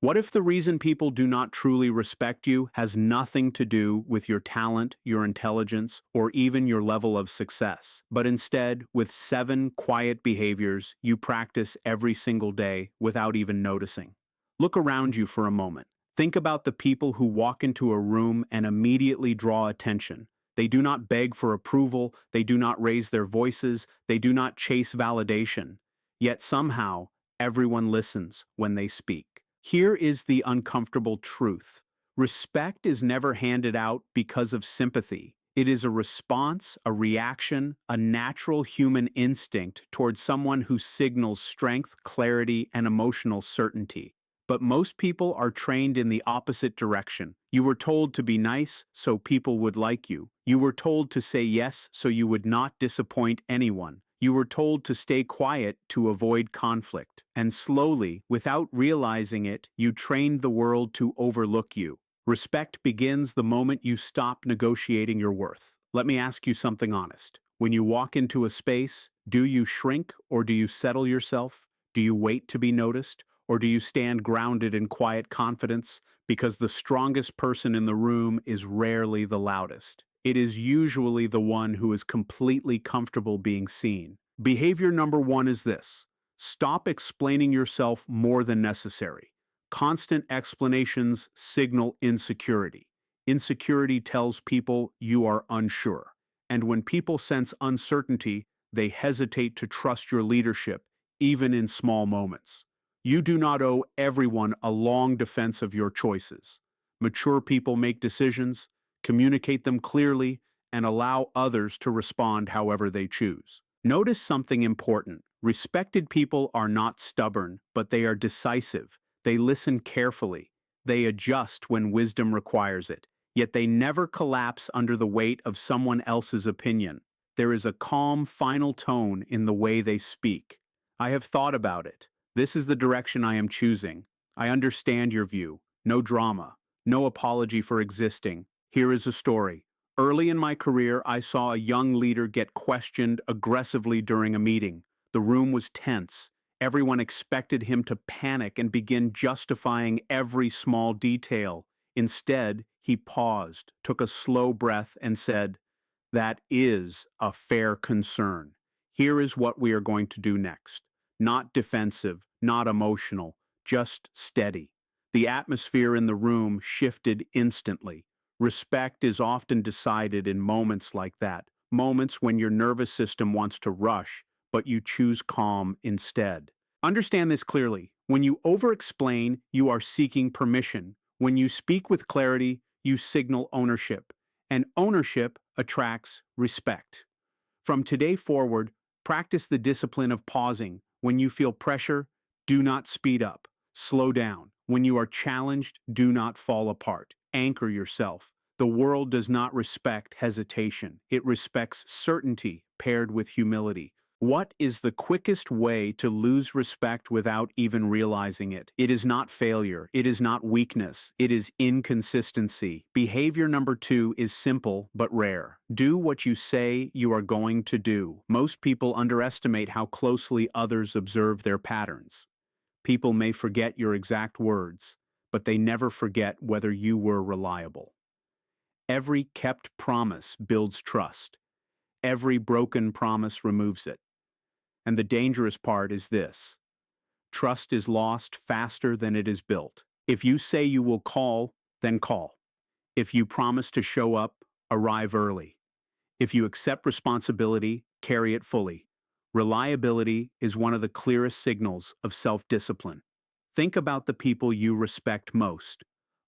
What if the reason people do not truly respect you has nothing to do with your talent, your intelligence, or even your level of success, but instead with 7 quiet behaviors you practice every single day without even noticing? Look around you for a moment. Think about the people who walk into a room and immediately draw attention. They do not beg for approval, they do not raise their voices, they do not chase validation. Yet somehow, everyone listens when they speak. Here is the uncomfortable truth. Respect is never handed out because of sympathy. It is a response, a reaction, a natural human instinct towards someone who signals strength, clarity, and emotional certainty. But most people are trained in the opposite direction. You were told to be nice so people would like you. You were told to say yes so you would not disappoint anyone. You were told to stay quiet to avoid conflict. And slowly, without realizing it, you trained the world to overlook you. Respect begins the moment you stop negotiating your worth. Let me ask you something honest. When you walk into a space, do you shrink or do you settle yourself? Do you wait to be noticed? Or do you stand grounded in quiet confidence? Because the strongest person in the room is rarely the loudest. It is usually the one who is completely comfortable being seen. Behavior number 1 is this. Stop explaining yourself more than necessary. Constant explanations signal insecurity. Insecurity tells people you are unsure. And when people sense uncertainty, they hesitate to trust your leadership, even in small moments. You do not owe everyone a long defense of your choices. Mature people make decisions, communicate them clearly, and allow others to respond however they choose. Notice something important. Respected people are not stubborn, but they are decisive. They listen carefully. They adjust when wisdom requires it. Yet they never collapse under the weight of someone else's opinion. There is a calm, final tone in the way they speak. I have thought about it. This is the direction I am choosing. I understand your view. No drama. No apology for existing. Here is a story. Early in my career, I saw a young leader get questioned aggressively during a meeting. The room was tense. Everyone expected him to panic and begin justifying every small detail. Instead, he paused, took a slow breath, and said, "That is a fair concern. Here is what we are going to do next. Not defensive, not emotional, just steady." The atmosphere in the room shifted instantly. Respect is often decided in moments like that, moments when your nervous system wants to rush, but you choose calm instead. Understand this clearly. When you over-explain, you are seeking permission. When you speak with clarity, you signal ownership. And ownership attracts respect. From today forward, practice the discipline of pausing. When you feel pressure, do not speed up. Slow down. When you are challenged, do not fall apart. Anchor yourself. The world does not respect hesitation. It respects certainty paired with humility. What is the quickest way to lose respect without even realizing it? It is not failure. It is not weakness. It is inconsistency. Behavior number 2 is simple but rare. Do what you say you are going to do. Most people underestimate how closely others observe their patterns. People may forget your exact words, but they never forget whether you were reliable. Every kept promise builds trust. Every broken promise removes it. And the dangerous part is this. Trust is lost faster than it is built. If you say you will call, then call. If you promise to show up, arrive early. If you accept responsibility, carry it fully. Reliability is one of the clearest signals of self-discipline. Think about the people you respect most.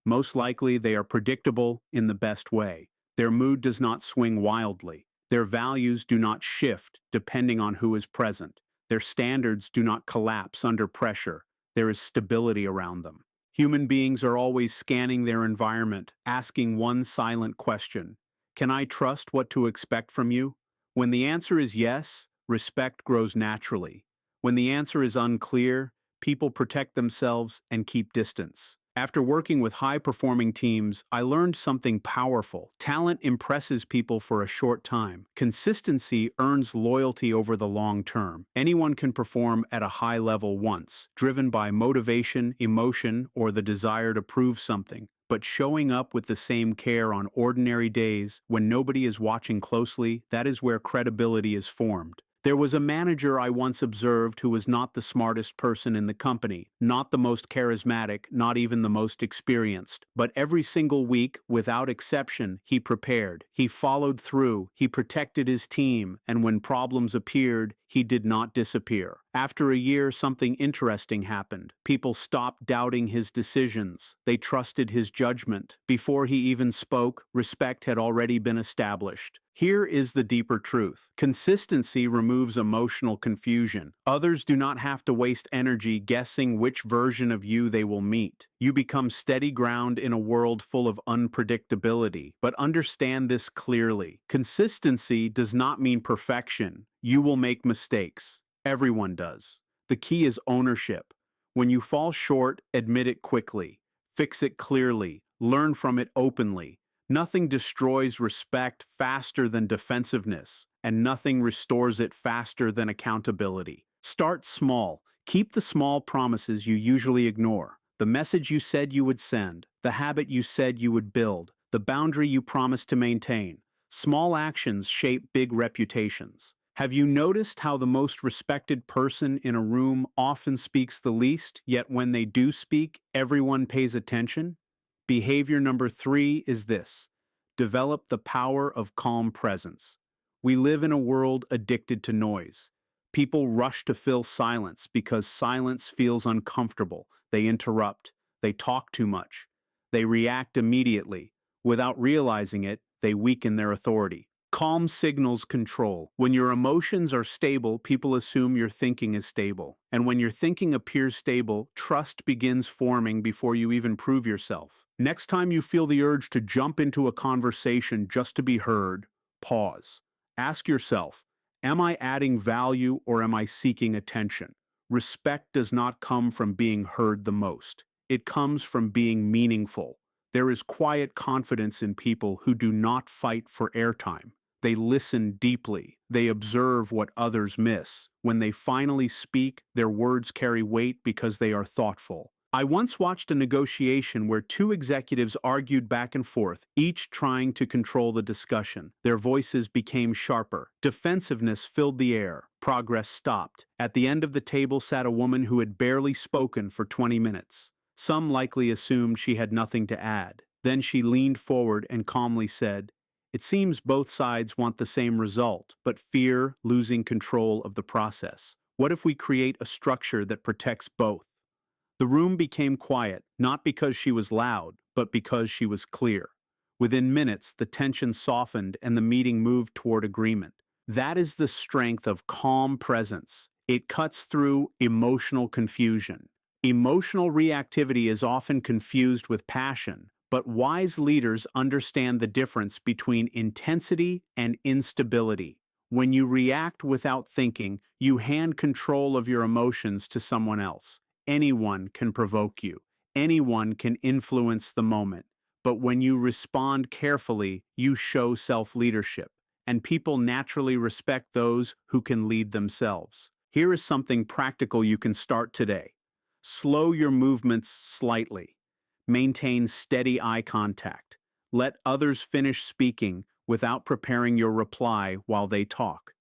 Most likely they are predictable in the best way. Their mood does not swing wildly. Their values do not shift depending on who is present. Their standards do not collapse under pressure. There is stability around them. Human beings are always scanning their environment, asking one silent question. Can I trust what to expect from you? When the answer is yes, respect grows naturally. When the answer is unclear, people protect themselves and keep distance. After working with high-performing teams, I learned something powerful. Talent impresses people for a short time. Consistency earns loyalty over the long term. Anyone can perform at a high level once, driven by motivation, emotion, or the desire to prove something. But showing up with the same care on ordinary days, when nobody is watching closely, that is where credibility is formed. There was a manager I once observed who was not the smartest person in the company, not the most charismatic, not even the most experienced. But every single week, without exception, he prepared. He followed through, he protected his team, and when problems appeared, he did not disappear. After a year, something interesting happened. People stopped doubting his decisions. They trusted his judgment. Before he even spoke, respect had already been established. Here is the deeper truth. Consistency removes emotional confusion. Others do not have to waste energy guessing which version of you they will meet. You become steady ground in a world full of unpredictability. But understand this clearly. Consistency does not mean perfection. You will make mistakes. Everyone does. The key is ownership. When you fall short, admit it quickly. Fix it clearly. Learn from it openly. Nothing destroys respect faster than defensiveness, and nothing restores it faster than accountability. Start small. Keep the small promises you usually ignore. The message you said you would send, the habit you said you would build, the boundary you promised to maintain. Small actions shape big reputations. Have you noticed how the most respected person in a room often speaks the least, yet when they do speak, everyone pays attention? Behavior number 3 is this: develop the power of calm presence. We live in a world addicted to noise. People rush to fill silence because silence feels uncomfortable. They interrupt. They talk too much. They react immediately. Without realizing it, they weaken their authority. Calm signals control. When your emotions are stable, people assume your thinking is stable. And when your thinking appears stable, trust begins forming before you even prove yourself. Next time you feel the urge to jump into a conversation just to be heard, pause. Ask yourself, am I adding value or am I seeking attention? Respect does not come from being heard the most. It comes from being meaningful. There is quiet confidence in people who do not fight for airtime. They listen deeply. They observe what others miss. When they finally speak, their words carry weight because they are thoughtful. I once watched a negotiation where two executives argued back and forth, each trying to control the discussion. Their voices became sharper. Defensiveness filled the air. Progress stopped. At the end of the table sat a woman who had barely spoken for 20 minutes. Some likely assumed she had nothing to add. Then she leaned forward and calmly said, "It seems both sides want the same result, but fear losing control of the process. What if we create a structure that protects both?" The room became quiet, not because she was loud, but because she was clear. Within minutes, the tension softened and the meeting moved toward agreement. That is the strength of calm presence. It cuts through emotional confusion. Emotional reactivity is often confused with passion, but wise leaders understand the difference between intensity and instability. When you react without thinking, you hand control of your emotions to someone else. Anyone can provoke you. Anyone can influence the moment. But when you respond carefully, you show self-leadership, and people naturally respect those who can lead themselves. Here is something practical you can start today. Slow your movements slightly. Maintain steady eye contact. Let others finish speaking without preparing your reply while they talk.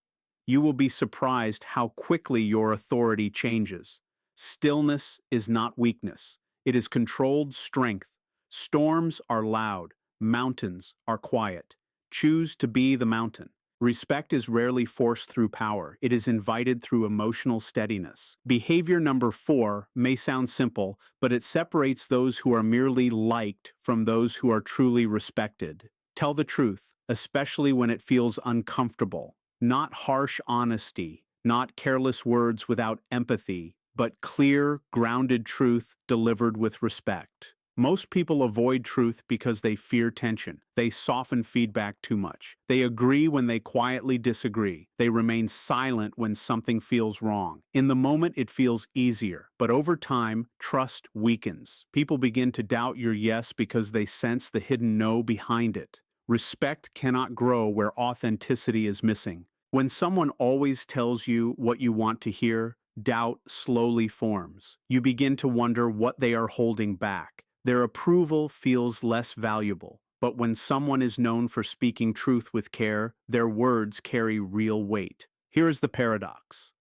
You will be surprised how quickly your authority changes. Stillness is not weakness. It is controlled strength. Storms are loud. Mountains are quiet. Choose to be the mountain. Respect is rarely forced through power. It is invited through emotional steadiness. Behavior number 4 may sound simple, but it separates those who are merely liked from those who are truly respected. Tell the truth, especially when it feels uncomfortable. Not harsh honesty, not careless words without empathy, but clear, grounded truth delivered with respect. Most people avoid truth because they fear tension. They soften feedback too much. They agree when they quietly disagree. They remain silent when something feels wrong. In the moment, it feels easier, but over time, trust weakens. People begin to doubt your yes because they sense the hidden no behind it. Respect cannot grow where authenticity is missing. When someone always tells you what you want to hear, doubt slowly forms. You begin to wonder what they are holding back. Their approval feels less valuable. But when someone is known for speaking truth with care, their words carry real weight. Here is the paradox.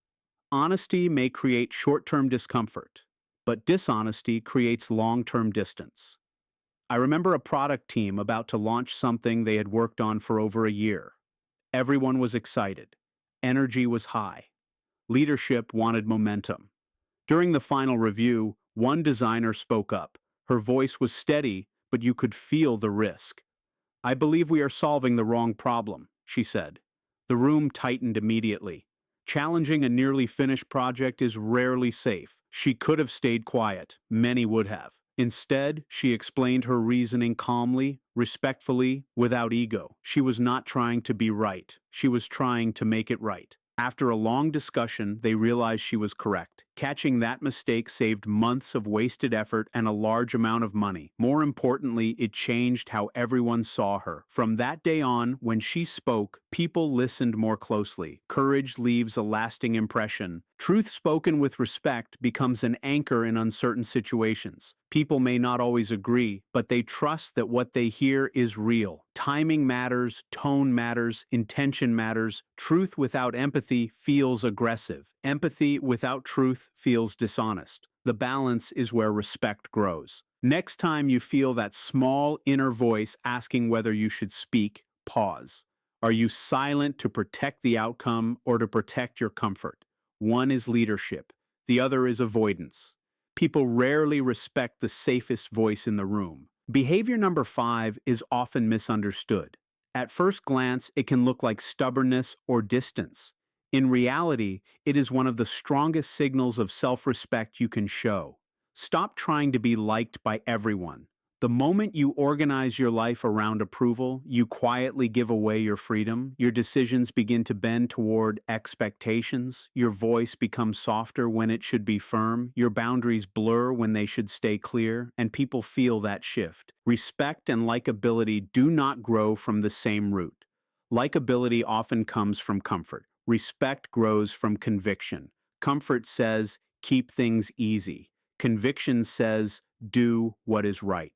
Honesty may create short-term discomfort, but dishonesty creates long-term distance. I remember a product team about to launch something they had worked on for over a year. Everyone was excited. Energy was high. Leadership wanted momentum. During the final review, one designer spoke up. Her voice was steady, but you could feel the risk. "I believe we are solving the wrong problem," she said. The room tightened immediately. Challenging a nearly finished project is rarely safe. She could have stayed quiet. Many would have. Instead, she explained her reasoning calmly, respectfully, without ego. She was not trying to be right. She was trying to make it right. After a long discussion, they realized she was correct. Catching that mistake saved months of wasted effort and a large amount of money. More importantly, it changed how everyone saw her. From that day on, when she spoke, people listened more closely. Courage leaves a lasting impression. Truth spoken with respect becomes an anchor in uncertain situations. People may not always agree, but they trust that what they hear is real. Timing matters, tone matters, intention matters. Truth without empathy feels aggressive. Empathy without truth feels dishonest. The balance is where respect grows. Next time you feel that small inner voice asking whether you should speak, pause. Are you silent to protect the outcome or to protect your comfort? One is leadership, the other is avoidance. People rarely respect the safest voice in the room. Behavior number 5 is often misunderstood. At first glance, it can look like stubbornness or distance. In reality, it is one of the strongest signals of self-respect you can show. Stop trying to be liked by everyone. The moment you organize your life around approval, you quietly give away your freedom. Your decisions begin to bend toward expectations. Your voice becomes softer when it should be firm. Your boundaries blur when they should stay clear, and people feel that shift. Respect and likability do not grow from the same root. Likability often comes from comfort. Respect grows from conviction. Comfort says, keep things easy. Conviction says, do what is right.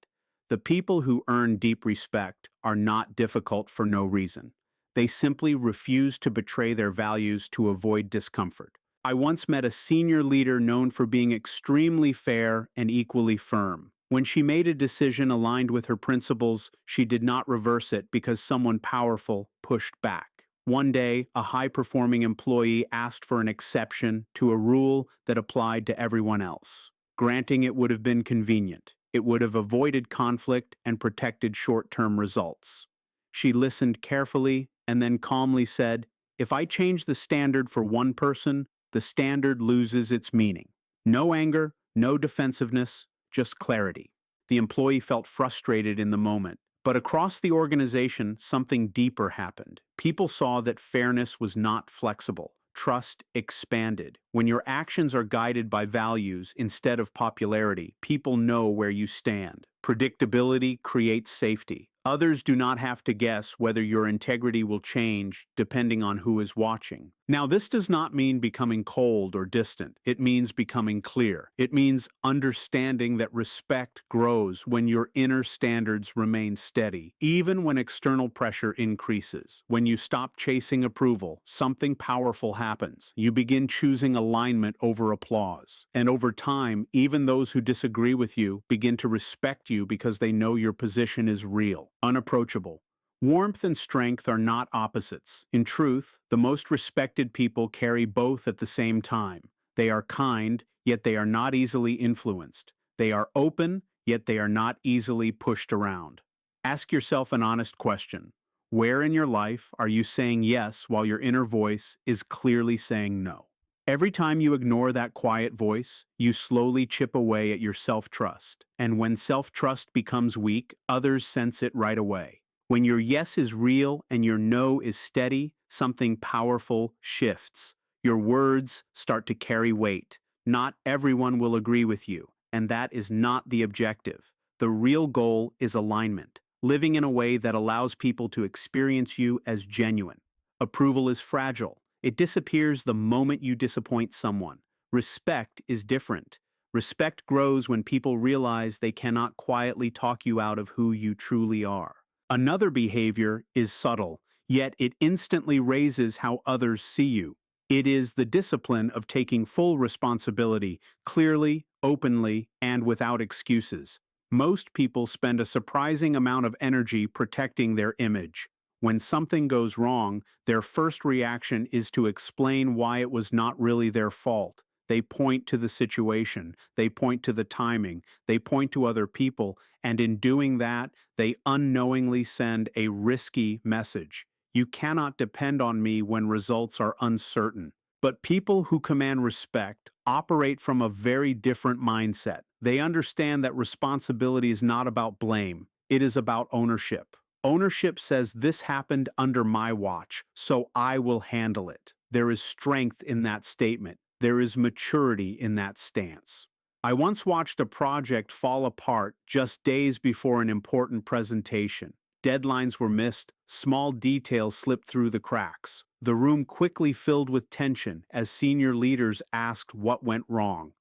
The people who earn deep respect are not difficult for no reason. They simply refuse to betray their values to avoid discomfort. I once met a senior leader known for being extremely fair and equally firm. When she made a decision aligned with her principles, she did not reverse it because someone powerful pushed back. One day, a high-performing employee asked for an exception to a rule that applied to everyone else. Granting it would have been convenient. It would have avoided conflict and protected short-term results. She listened carefully and then calmly said, "If I change the standard for one person, the standard loses its meaning." No anger, no defensiveness, just clarity. The employee felt frustrated in the moment, but across the organization, something deeper happened. People saw that fairness was not flexible. Trust expanded. When your actions are guided by values instead of popularity, people know where you stand. Predictability creates safety. Others do not have to guess whether your integrity will change depending on who is watching. Now, this does not mean becoming cold or distant. It means becoming clear. It means understanding that respect grows when your inner standards remain steady, even when external pressure increases. When you stop chasing approval, something powerful happens. You begin choosing alignment over applause. And over time, even those who disagree with you begin to respect you because they know your position is real, unapproachable. Warmth and strength are not opposites. In truth, the most respected people carry both at the same time. They are kind, yet they are not easily influenced. They are open, yet they are not easily pushed around. Ask yourself an honest question. Where in your life are you saying yes while your inner voice is clearly saying no? Every time you ignore that quiet voice, you slowly chip away at your self-trust. And when self-trust becomes weak, others sense it right away. When your yes is real and your no is steady, something powerful shifts. Your words start to carry weight. Not everyone will agree with you, and that is not the objective. The real goal is alignment, living in a way that allows people to experience you as genuine. Approval is fragile. It disappears the moment you disappoint someone. Respect is different. Respect grows when people realize they cannot quietly talk you out of who you truly are. Another behavior is subtle, yet it instantly raises how others see you. It is the discipline of taking full responsibility, clearly, openly, and without excuses. Most people spend a surprising amount of energy protecting their image. When something goes wrong, their first reaction is to explain why it was not really their fault. They point to the situation, they point to the timing, they point to other people, and in doing that, they unknowingly send a risky message. You cannot depend on me when results are uncertain. But people who command respect operate from a very different mindset. They understand that responsibility is not about blame, it is about ownership. Ownership says this happened under my watch, so I will handle it. There is strength in that statement. There is maturity in that stance. I once watched a project fall apart just days before an important presentation. Deadlines were missed, small details slipped through the cracks. The room quickly filled with tension as senior leaders asked what went wrong.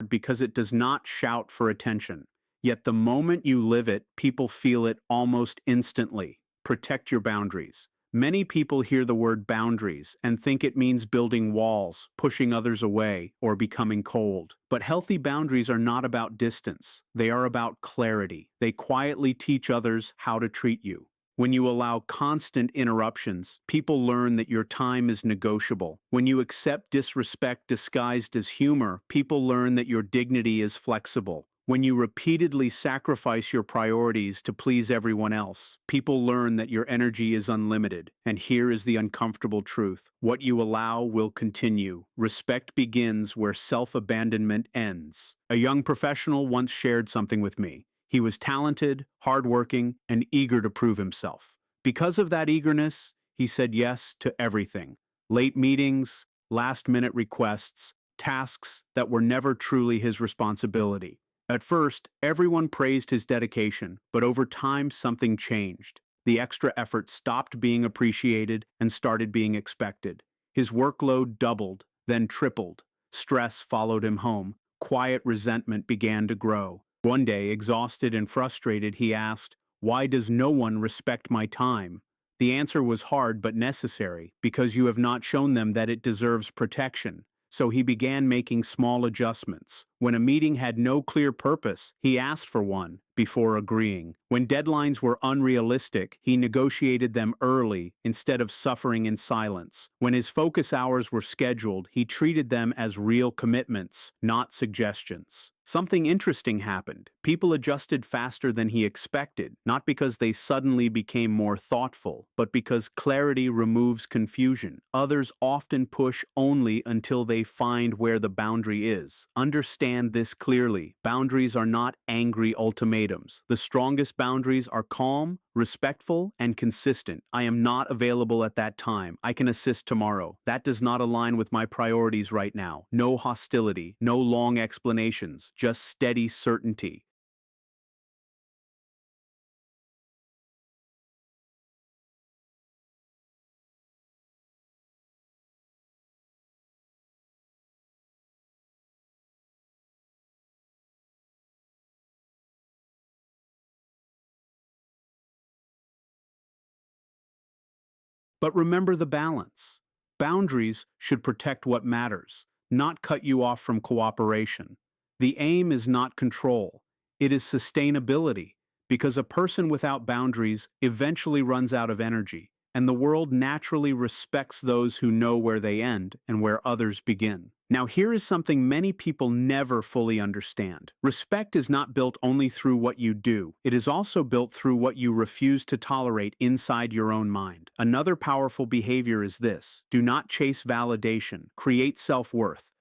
Because it does not shout for attention. Yet the moment you live it, people feel it almost instantly. Protect your boundaries. Many people hear the word boundaries and think it means building walls, pushing others away, or becoming cold. But healthy boundaries are not about distance. They are about clarity. They quietly teach others how to treat you. When you allow constant interruptions, people learn that your time is negotiable. When you accept disrespect disguised as humor, people learn that your dignity is flexible. When you repeatedly sacrifice your priorities to please everyone else, people learn that your energy is unlimited. And here is the uncomfortable truth. What you allow will continue. Respect begins where self-abandonment ends. A young professional once shared something with me. He was talented, hardworking, and eager to prove himself. Because of that eagerness, he said yes to everything. Late meetings, last-minute requests, tasks that were never truly his responsibility. At first, everyone praised his dedication, but over time something changed. The extra effort stopped being appreciated and started being expected. His workload doubled, then tripled. Stress followed him home. Quiet resentment began to grow. One day, exhausted and frustrated, he asked, "Why does no one respect my time?" The answer was hard but necessary, because you have not shown them that it deserves protection. So he began making small adjustments. When a meeting had no clear purpose, he asked for one before agreeing. When deadlines were unrealistic, he negotiated them early instead of suffering in silence. When his focus hours were scheduled, he treated them as real commitments, not suggestions. Something interesting happened. People adjusted faster than he expected, not because they suddenly became more thoughtful, but because clarity removes confusion. Others often push only until they find where the boundary is. Understand this clearly. Boundaries are not angry ultimatums. The strongest boundaries are calm, respectful, and consistent. I am not available at that time. I can assist tomorrow. That does not align with my priorities right now. No hostility, no long explanations, just steady certainty. But remember the balance. Boundaries should protect what matters, not cut you off from cooperation. The aim is not control, it is sustainability, because a person without boundaries eventually runs out of energy, and the world naturally respects those who know where they end and where others begin. Now, here is something many people never fully understand. Respect is not built only through what you do, it is also built through what you refuse to tolerate inside your own mind. Another powerful behavior is this: do not chase validation, create self-worth.